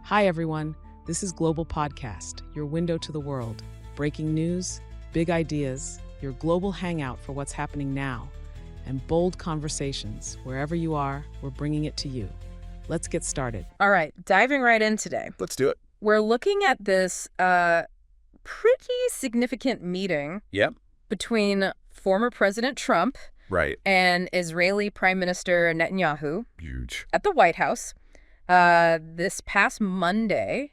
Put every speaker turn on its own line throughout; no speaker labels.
Hi, everyone. This is Global Podcast, your window to the world. Breaking news, big ideas, your global hangout for what's happening now, and bold conversations. Wherever you are, we're bringing it to you. Let's get started.
All right, diving right in today.
Let's do it.
We're looking at this pretty significant meeting between former President Trump and Israeli Prime Minister Netanyahu
Huge.
at the White House this past Monday,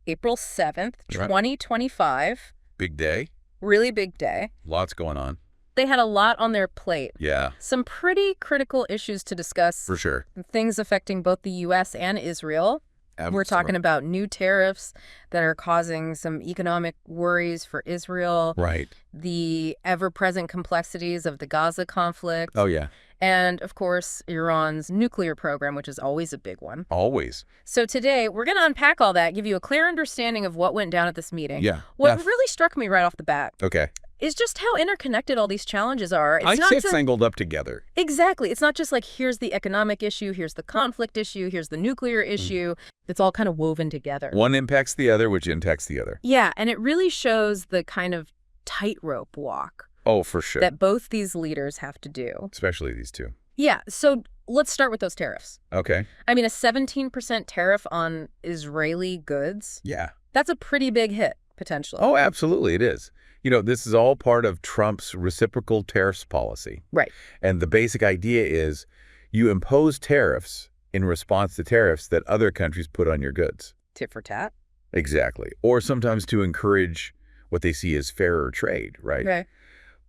April 7th, 2025.
Big day.
Really big day.
Lots going on.
They had a lot on their plate.
Yeah.
Some pretty critical issues to discuss.
For sure.
Things affecting both the U.S. and Israel. We're talking about new tariffs that are causing some economic worries for Israel.
Right.
The ever-present complexities of the Gaza conflict.
Oh, yeah.
And, of course, Iran's nuclear program, which is always a big one.
Always.
So today, we're going to unpack all that, give you a clear understanding of what went down at this meeting.
Yeah.
What really struck me right off the bat is just how interconnected all these challenges are.
I'd say it's tangled up together.
Exactly. It's not just like, here's the economic issue, here's the conflict issue, here's the nuclear issue. It's all kind of woven together.
One impacts the other, which impacts the other.
Yeah, and it really shows the kind of tightrope walk.
Oh, for sure.
That both these leaders have to do.
Especially these two.
Yeah, so let's start with those tariffs.
Okay.
I mean, a 17% tariff on Israeli goods.
Yeah.
That's a pretty big hit, potentially.
Oh, absolutely, it is. You know, this is all part of Trump's reciprocal tariffs policy.
Right.
And the basic idea is you impose tariffs in response to tariffs that other countries put on your goods.
Tit for tat.
Exactly. Or sometimes to encourage what they see as fairer trade, right?
Right.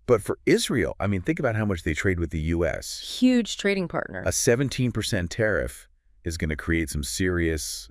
But for Israel, I mean, think about how much they trade with the U.S.
Huge trading partner.
A 17% tariff is going to create some serious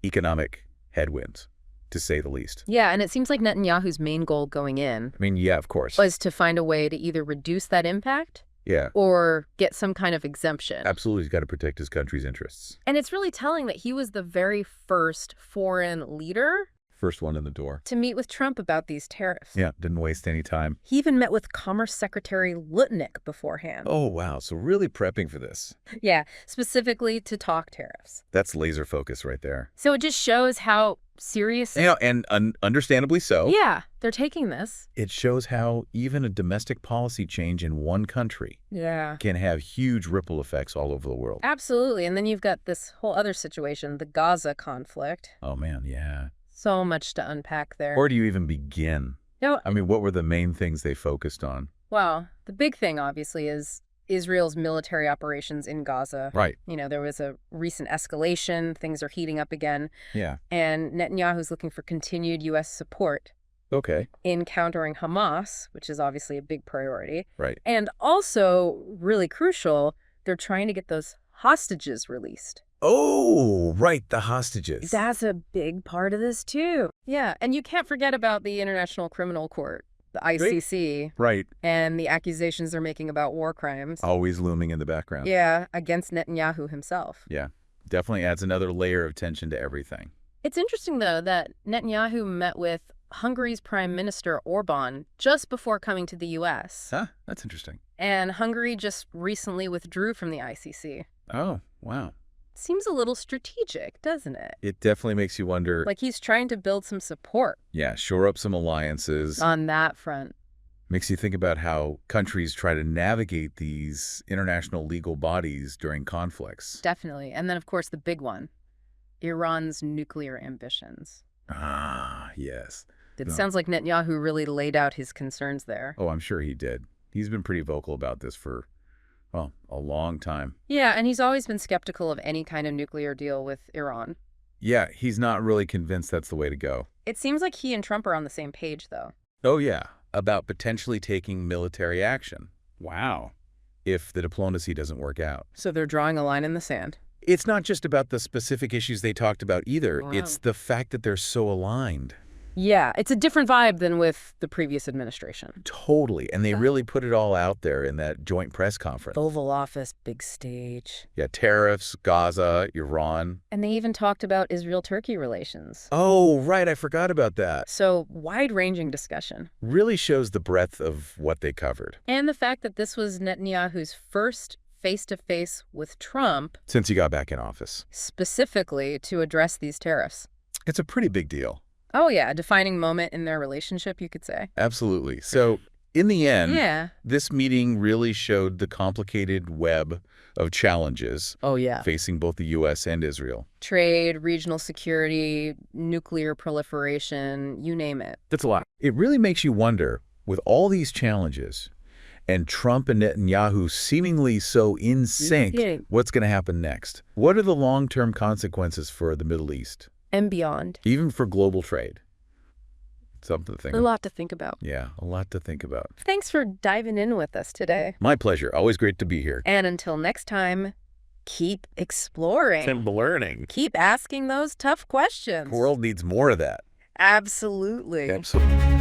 economic headwinds, to say the least.
Yeah, and it seems like Netanyahu's main goal going in
I mean, yeah, of course.
was to find a way to either reduce that impact or get some kind of exemption.
Absolutely. He's got to protect his country's interests.
And it's really telling that he was the very first foreign leader
First one in the door.
to meet with Trump about these tariffs.
Yeah, didn't waste any time.
He even met with Commerce Secretary Lutnick beforehand.
Oh, wow. So really prepping for this.
Yeah, specifically to talk tariffs.
That's laser focus right there.
So it just shows how serious...
You know, and understandably so.
Yeah, they're taking this.
It shows how even a domestic policy change in one country can have huge ripple effects all over the world.
Absolutely. And then you've got this whole other situation, the Gaza conflict.
Oh, man, yeah.
So much to unpack there.
Where do you even begin?
No,
I mean, what were the main things they focused on?
well, the big thing, obviously, is Israel's military operations in Gaza.
Right.
You know, there was a recent escalation. Things are heating up again.
Yeah.
And Netanyahu's looking for continued U.S. support
Okay.
in countering Hamas, which is obviously a big priority.
Right.
And also, really crucial, they're trying to get those hostages released.
Oh, right, the hostages.
That's a big part of this, too. Yeah, and you can't forget about the International Criminal Court, the ICC,
Right.
and the accusations they're making about war crimes.
Always looming in the background.
Yeah, against Netanyahu himself.
Yeah. Definitely adds another layer of tension to everything.
It's interesting, though, that Netanyahu met with Hungary's Prime Minister Orban just before coming to the U.S.
Huh? That's interesting.
And Hungary just recently withdrew from the ICC.
Oh, wow.
Seems a little strategic, doesn't it?
It definitely makes you wonder.
Like he's trying to build some support.
Yeah, shore up some alliances.
On that front.
Makes you think about how countries try to navigate these international legal bodies during conflicts.
Definitely. And then, of course, the big one, Iran's nuclear ambitions.
Ah, yes.
It sounds like Netanyahu really laid out his concerns there.
Oh, I'm sure he did. He's been pretty vocal about this for, well, a long time.
Yeah, and he's always been skeptical of any kind of nuclear deal with Iran.
Yeah, he's not really convinced that's the way to go.
It seems like he and Trump are on the same page, though.
Oh, yeah, about potentially taking military action. Wow. If the diplomacy doesn't work out.
So they're drawing a line in the sand.
It's not just about the specific issues they talked about either.
Wow.
It's the fact that they're so aligned.
Yeah, it's a different vibe than with the previous administration.
Totally. And they really put it all out there in that joint press conference.
Oval Office, big stage.
Yeah, tariffs, Gaza, Iran.
And they even talked about Israel-Turkey relations.
Oh, right. I forgot about that.
So wide-ranging discussion.
Really shows the breadth of what they covered.
And the fact that this was Netanyahu's first face-to-face with Trump
since he got back in office,
specifically to address these tariffs.
It's a pretty big deal.
Oh, yeah, a defining moment in their relationship, you could say.
Absolutely. So in the end, this meeting really showed the complicated web of challenges facing both the U.S. and Israel.
Trade, regional security, nuclear proliferation, you name it.
That's a lot. It really makes you wonder, with all these challenges and Trump and Netanyahu seemingly so in sync, what's going to happen next? What are the long-term consequences for the Middle East?
And beyond.
Even for global trade. Something to think about.
A lot to think about.
Yeah, a lot to think about.
Thanks for diving in with us today.
My pleasure. Always great to be here.
And until next time, keep exploring.
And learning.
Keep asking those tough questions.
The world needs more of that.
Absolutely.
Absolutely.